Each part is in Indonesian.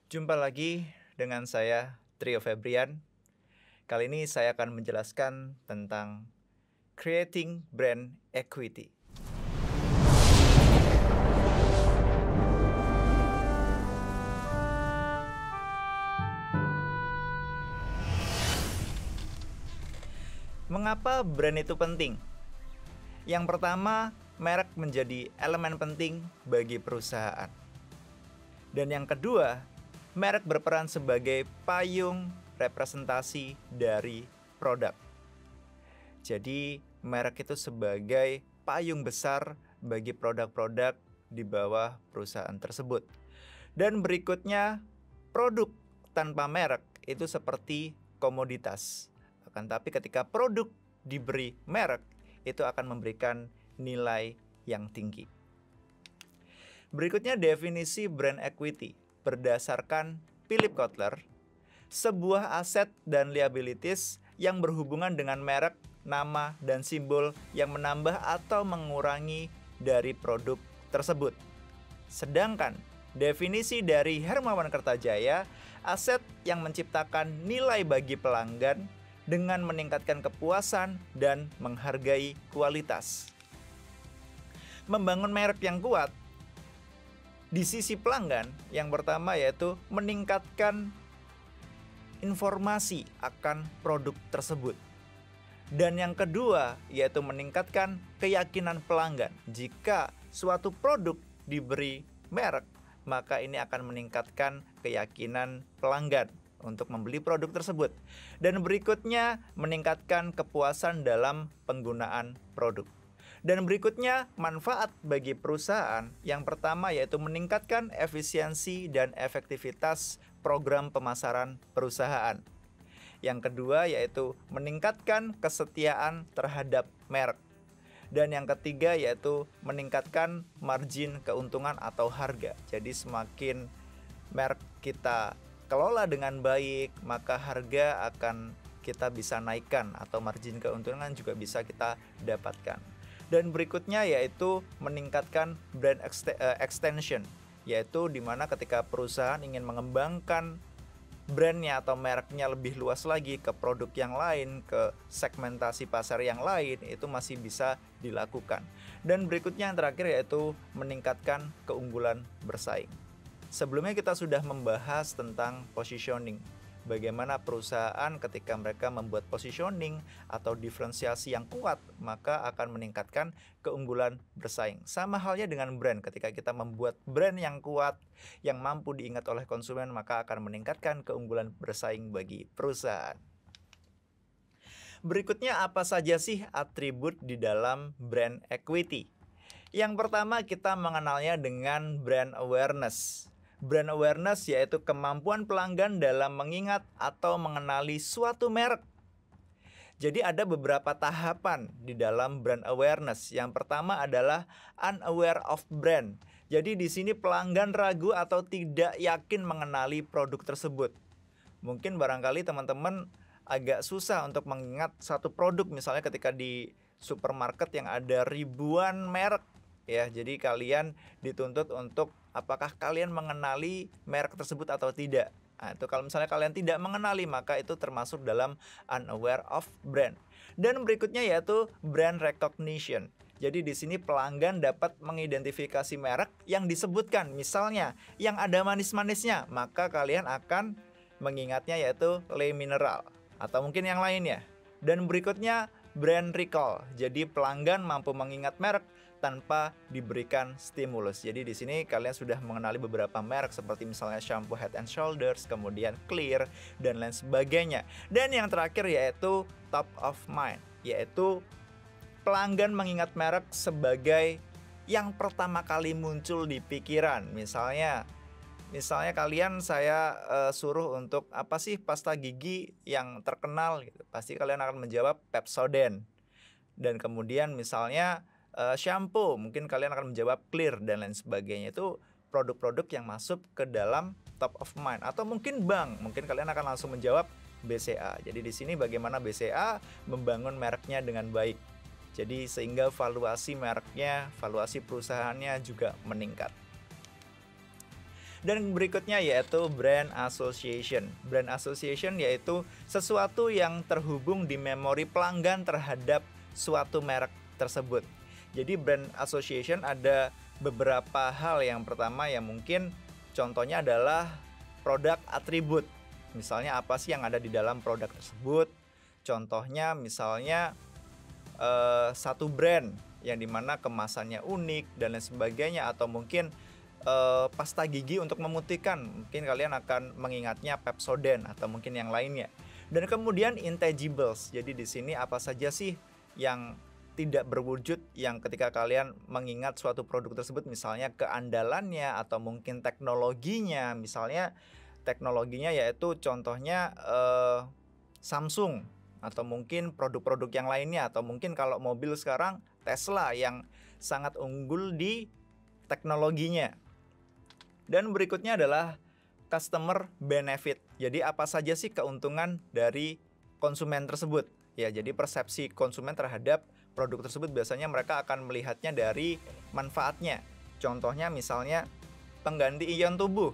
Jumpa lagi dengan saya, Trio Febrian. Kali ini saya akan menjelaskan tentang creating brand equity. Mengapa brand itu penting? Yang pertama, merek menjadi elemen penting bagi perusahaan. Dan yang kedua, merek berperan sebagai payung representasi dari produk. Jadi, merek itu sebagai payung besar bagi produk-produk di bawah perusahaan tersebut. Dan berikutnya, produk tanpa merek itu seperti komoditas. Akan tapi ketika produk diberi merek, itu akan memberikan nilai yang tinggi. Berikutnya definisi brand equity berdasarkan Philip Kotler, sebuah aset dan liabilities yang berhubungan dengan merek, nama, dan simbol yang menambah atau mengurangi dari produk tersebut. Sedangkan definisi dari Hermawan Kertajaya, aset yang menciptakan nilai bagi pelanggan dengan meningkatkan kepuasan dan menghargai kualitas. Membangun merek yang kuat di sisi pelanggan, yang pertama yaitu meningkatkan informasi akan produk tersebut. Dan yang kedua yaitu meningkatkan keyakinan pelanggan. Jika suatu produk diberi merek, maka ini akan meningkatkan keyakinan pelanggan untuk membeli produk tersebut. Dan berikutnya meningkatkan kepuasan dalam penggunaan produk. Dan berikutnya manfaat bagi perusahaan. Yang pertama yaitu meningkatkan efisiensi dan efektivitas program pemasaran perusahaan. Yang kedua yaitu meningkatkan kesetiaan terhadap merek. Dan yang ketiga yaitu meningkatkan margin keuntungan atau harga. Jadi semakin merek kita kelola dengan baik, maka harga akan kita bisa naikkan atau margin keuntungan juga bisa kita dapatkan. Dan berikutnya yaitu meningkatkan brand extension, yaitu dimana ketika perusahaan ingin mengembangkan brandnya atau mereknya lebih luas lagi ke produk yang lain, ke segmentasi pasar yang lain, itu masih bisa dilakukan. Dan berikutnya yang terakhir yaitu meningkatkan keunggulan bersaing. Sebelumnya kita sudah membahas tentang positioning. Bagaimana perusahaan ketika mereka membuat positioning atau diferensiasi yang kuat, maka akan meningkatkan keunggulan bersaing. Sama halnya dengan brand, ketika kita membuat brand yang kuat, yang mampu diingat oleh konsumen, maka akan meningkatkan keunggulan bersaing bagi perusahaan. Berikutnya, apa saja sih atribut di dalam brand equity? Yang pertama kita mengenalnya dengan brand awareness. Brand awareness yaitu kemampuan pelanggan dalam mengingat atau mengenali suatu merek. Jadi ada beberapa tahapan di dalam brand awareness. Yang pertama adalah unaware of brand. Jadi di sini pelanggan ragu atau tidak yakin mengenali produk tersebut. Mungkin barangkali teman-teman agak susah untuk mengingat satu produk, misalnya ketika di supermarket yang ada ribuan merek. Ya, jadi kalian dituntut untuk apakah kalian mengenali merek tersebut atau tidak. Nah, itu kalau misalnya kalian tidak mengenali, maka itu termasuk dalam unaware of brand. Dan berikutnya yaitu brand recognition. Jadi di sini pelanggan dapat mengidentifikasi merek yang disebutkan. Misalnya yang ada manis-manisnya, maka kalian akan mengingatnya yaitu Le Mineral atau mungkin yang lainnya. Dan berikutnya brand recall. Jadi pelanggan mampu mengingat merek tanpa diberikan stimulus. Jadi di sini kalian sudah mengenali beberapa merek seperti misalnya shampoo Head and Shoulders, kemudian Clear dan lain sebagainya. Dan yang terakhir yaitu top of mind, yaitu pelanggan mengingat merek sebagai yang pertama kali muncul di pikiran. Misalnya kalian saya suruh untuk apa sih pasta gigi yang terkenal gitu. Pasti kalian akan menjawab Pepsodent. Dan kemudian misalnya shampoo, mungkin kalian akan menjawab Clear dan lain sebagainya. Itu produk-produk yang masuk ke dalam top of mind. Atau mungkin bank, mungkin kalian akan langsung menjawab BCA. Jadi di sini bagaimana BCA membangun mereknya dengan baik. Jadi sehingga valuasi mereknya, valuasi perusahaannya juga meningkat. Dan berikutnya yaitu brand association. Brand association yaitu sesuatu yang terhubung di memori pelanggan terhadap suatu merek tersebut. Jadi brand association ada beberapa hal. Yang pertama ya mungkin contohnya adalah produk atribut. Misalnya apa sih yang ada di dalam produk tersebut? Contohnya misalnya satu brand yang dimana kemasannya unik dan lain sebagainya, atau mungkin pasta gigi untuk memutihkan, mungkin kalian akan mengingatnya Pepsodent atau mungkin yang lainnya. Dan kemudian intangibles, jadi di sini apa saja sih yang tidak berwujud yang ketika kalian mengingat suatu produk tersebut, misalnya keandalannya atau mungkin teknologinya. Misalnya teknologinya yaitu contohnya Samsung atau mungkin produk-produk yang lainnya, atau mungkin kalau mobil sekarang Tesla yang sangat unggul di teknologinya. Dan berikutnya adalah customer benefit. Jadi apa saja sih keuntungan dari konsumen tersebut? Ya, jadi persepsi konsumen terhadap produk tersebut biasanya mereka akan melihatnya dari manfaatnya. Contohnya misalnya pengganti ion tubuh.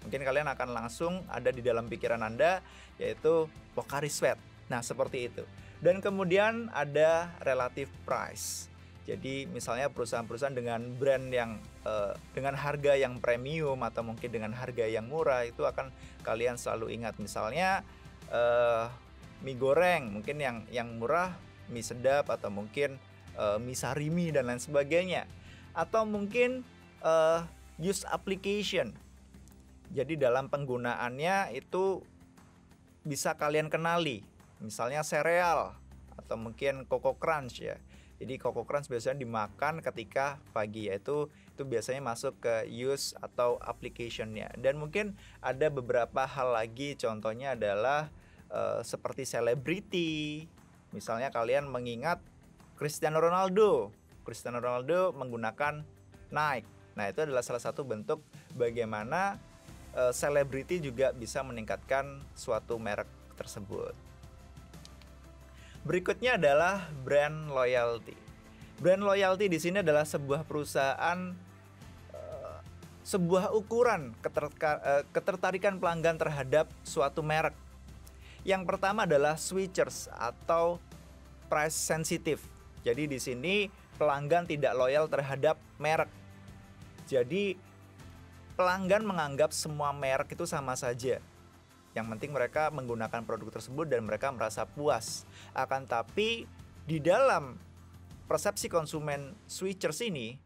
Mungkin kalian akan langsung ada di dalam pikiran Anda yaitu Pocari Sweat. Nah, seperti itu. Dan kemudian ada relative price. Jadi misalnya perusahaan-perusahaan dengan brand yang dengan harga yang premium atau mungkin dengan harga yang murah, itu akan kalian selalu ingat. Misalnya mie goreng, mungkin yang murah mie sedap atau mungkin mie sarimi dan lain sebagainya. Atau mungkin use application. Jadi dalam penggunaannya itu bisa kalian kenali. Misalnya sereal atau mungkin Coco Crunch ya. Jadi Coco Crunch biasanya dimakan ketika pagi, yaitu itu biasanya masuk ke use atau application-nya. Dan mungkin ada beberapa hal lagi, contohnya adalah seperti selebriti. Misalnya kalian mengingat Cristiano Ronaldo. Cristiano Ronaldo menggunakan Nike. Nah, itu adalah salah satu bentuk bagaimana selebriti juga bisa meningkatkan suatu merek tersebut. Berikutnya adalah brand loyalty. Brand loyalty di sini adalah sebuah perusahaan, sebuah ukuran ketertarikan pelanggan terhadap suatu merek. Yang pertama adalah switchers atau price sensitive. Jadi di sini pelanggan tidak loyal terhadap merek. Jadi pelanggan menganggap semua merek itu sama saja. Yang penting mereka menggunakan produk tersebut dan mereka merasa puas. Akan tapi di dalam persepsi konsumen switchers ini,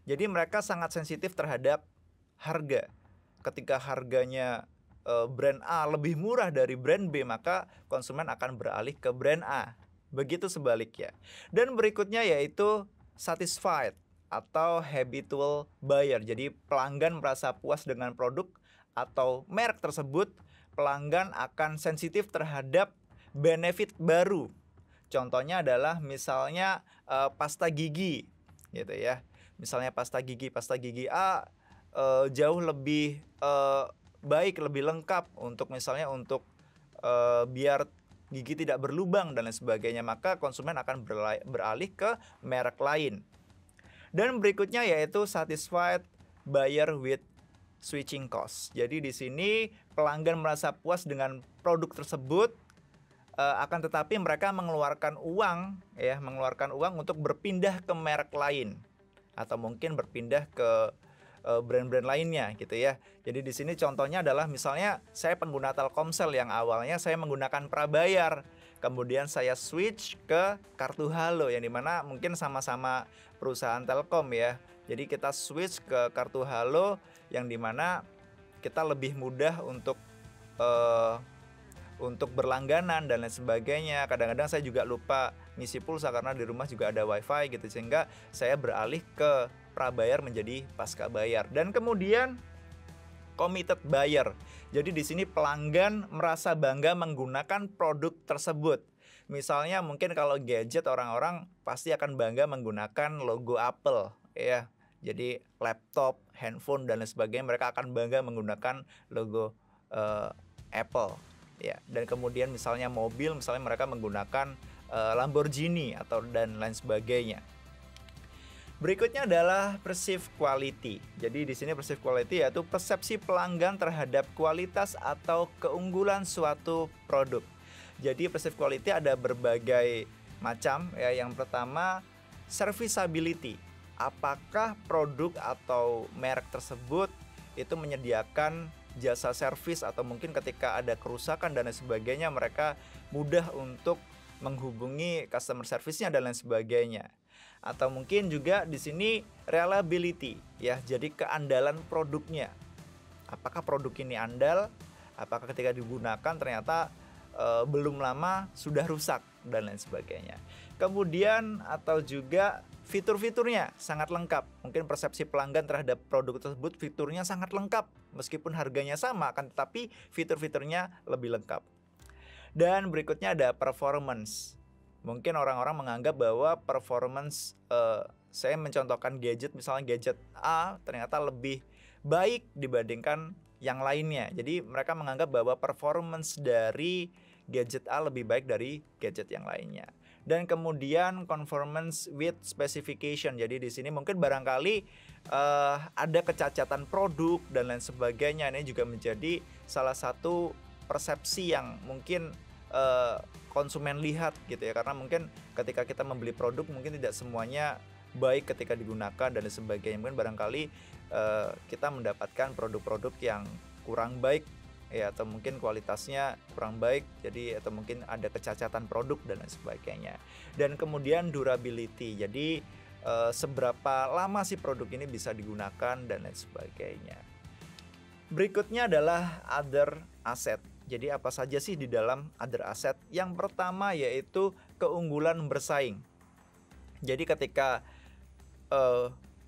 jadi mereka sangat sensitif terhadap harga. Ketika harganya brand A lebih murah dari brand B, maka konsumen akan beralih ke brand A. Begitu sebaliknya. Dan berikutnya yaitu satisfied atau habitual buyer. Jadi pelanggan merasa puas dengan produk atau merek tersebut. Pelanggan akan sensitif terhadap benefit baru. Contohnya adalah misalnya pasta gigi gitu ya. Misalnya pasta gigi A jauh lebih baik, lebih lengkap untuk misalnya untuk biar gigi tidak berlubang dan lain sebagainya, maka konsumen akan beralih ke merek lain. Dan berikutnya yaitu satisfied buyer with switching cost. Jadi di sini pelanggan merasa puas dengan produk tersebut, akan tetapi mereka mengeluarkan uang untuk berpindah ke merek lain atau mungkin berpindah ke brand-brand lainnya gitu ya. Jadi di sini contohnya adalah misalnya saya pengguna Telkomsel yang awalnya saya menggunakan prabayar, kemudian saya switch ke kartu Halo yang dimana mungkin sama-sama perusahaan Telkom ya. Jadi kita switch ke kartu Halo yang dimana kita lebih mudah untuk berlangganan dan lain sebagainya. Kadang-kadang saya juga lupa ngisi pulsa karena di rumah juga ada wifi gitu, sehingga saya beralih ke prabayar menjadi pasca bayar. Dan kemudian committed buyer. Jadi di sini pelanggan merasa bangga menggunakan produk tersebut. Misalnya mungkin kalau gadget, orang-orang pasti akan bangga menggunakan logo Apple ya. Jadi laptop, handphone dan lain sebagainya mereka akan bangga menggunakan logo Apple ya. Dan kemudian misalnya mobil, misalnya mereka menggunakan Lamborghini atau dan lain sebagainya. Berikutnya adalah perceived quality. Jadi di sini perceived quality yaitu persepsi pelanggan terhadap kualitas atau keunggulan suatu produk. Jadi perceived quality ada berbagai macam ya. Yang pertama, serviceability. Apakah produk atau merek tersebut itu menyediakan jasa servis, atau mungkin ketika ada kerusakan dan lain sebagainya mereka mudah untuk menghubungi customer service-nya dan lain sebagainya. Atau mungkin juga di sini reliability ya, jadi keandalan produknya. Apakah produk ini andal? Apakah ketika digunakan ternyata belum lama sudah rusak dan lain sebagainya. Kemudian atau juga fitur-fiturnya sangat lengkap. Mungkin persepsi pelanggan terhadap produk tersebut fiturnya sangat lengkap, meskipun harganya sama kan, tetapi fitur-fiturnya lebih lengkap. Dan berikutnya ada performance. Mungkin orang-orang menganggap bahwa performance, saya mencontohkan gadget, misalnya gadget A ternyata lebih baik dibandingkan yang lainnya. Jadi mereka menganggap bahwa performance dari gadget A lebih baik dari gadget yang lainnya. Dan kemudian conformance with specification. Jadi di sini mungkin barangkali ada kecacatan produk dan lain sebagainya. Ini juga menjadi salah satu persepsi yang mungkin konsumen lihat gitu ya, karena mungkin ketika kita membeli produk mungkin tidak semuanya baik ketika digunakan dan sebagainya. Mungkin barangkali kita mendapatkan produk-produk yang kurang baik ya, atau mungkin kualitasnya kurang baik, jadi atau mungkin ada kecacatan produk dan lain sebagainya. Dan kemudian durability, jadi seberapa lama sih produk ini bisa digunakan dan lain sebagainya. Berikutnya adalah other asset. Jadi apa saja sih di dalam other asset? Yang pertama yaitu keunggulan bersaing. Jadi ketika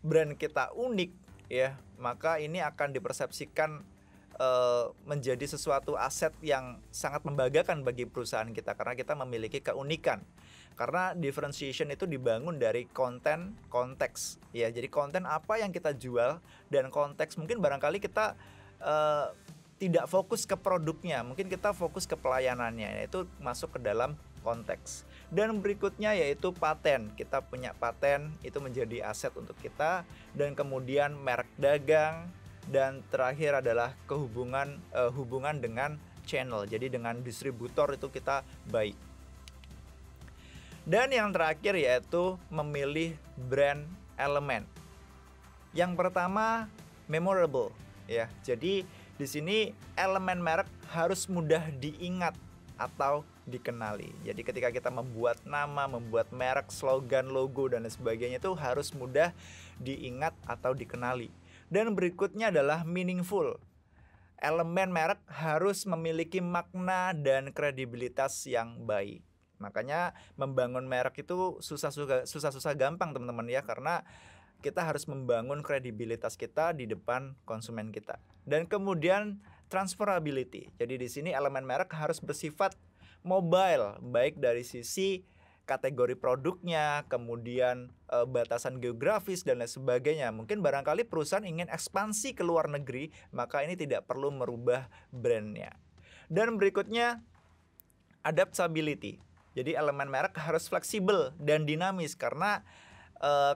brand kita unik ya, maka ini akan dipersepsikan menjadi sesuatu aset yang sangat membanggakan bagi perusahaan kita, karena kita memiliki keunikan. Karena differentiation itu dibangun dari konten, konteks ya. Jadi konten apa yang kita jual dan konteks, mungkin barangkali kita tidak fokus ke produknya, mungkin kita fokus ke pelayanannya, itu masuk ke dalam konteks. Dan berikutnya yaitu paten. Kita punya paten, itu menjadi aset untuk kita. Dan kemudian merek dagang. Dan terakhir adalah hubungan dengan channel, jadi dengan distributor itu kita baik. Dan yang terakhir yaitu memilih brand elemen. Yang pertama memorable ya. Jadi di sini elemen merek harus mudah diingat atau dikenali. Jadi ketika kita membuat nama, membuat merek, slogan, logo dan sebagainya itu harus mudah diingat atau dikenali. Dan berikutnya adalah meaningful. Elemen merek harus memiliki makna dan kredibilitas yang baik. Makanya membangun merek itu susah-susah gampang teman-teman ya, karena kita harus membangun kredibilitas kita di depan konsumen kita. Dan kemudian transferability. Jadi di sini elemen merek harus bersifat mobile, baik dari sisi kategori produknya, kemudian batasan geografis dan lain sebagainya. Mungkin barangkali perusahaan ingin ekspansi ke luar negeri, maka ini tidak perlu merubah brandnya. Dan berikutnya adaptability. Jadi elemen merek harus fleksibel dan dinamis, karena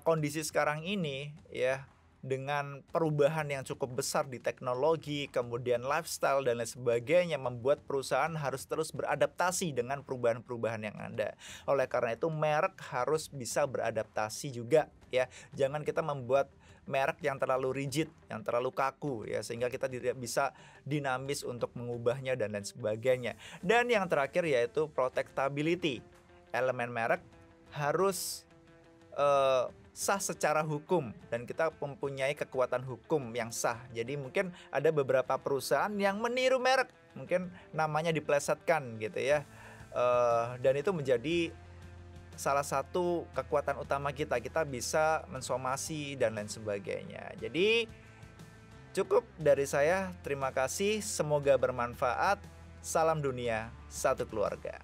kondisi sekarang ini ya, dengan perubahan yang cukup besar di teknologi, kemudian lifestyle dan lain sebagainya, membuat perusahaan harus terus beradaptasi dengan perubahan-perubahan yang ada. Oleh karena itu merek harus bisa beradaptasi juga ya. Jangan kita membuat merek yang terlalu rigid, yang terlalu kaku ya, sehingga kita tidak bisa dinamis untuk mengubahnya dan lain sebagainya. Dan yang terakhir yaitu protectability. Elemen merek harus sah secara hukum dan kita mempunyai kekuatan hukum yang sah. Jadi mungkin ada beberapa perusahaan yang meniru merek, mungkin namanya diplesetkan gitu ya, dan itu menjadi salah satu kekuatan utama kita. Kita bisa mensomasi dan lain sebagainya. Jadi cukup dari saya, terima kasih, semoga bermanfaat. Salam dunia, satu keluarga.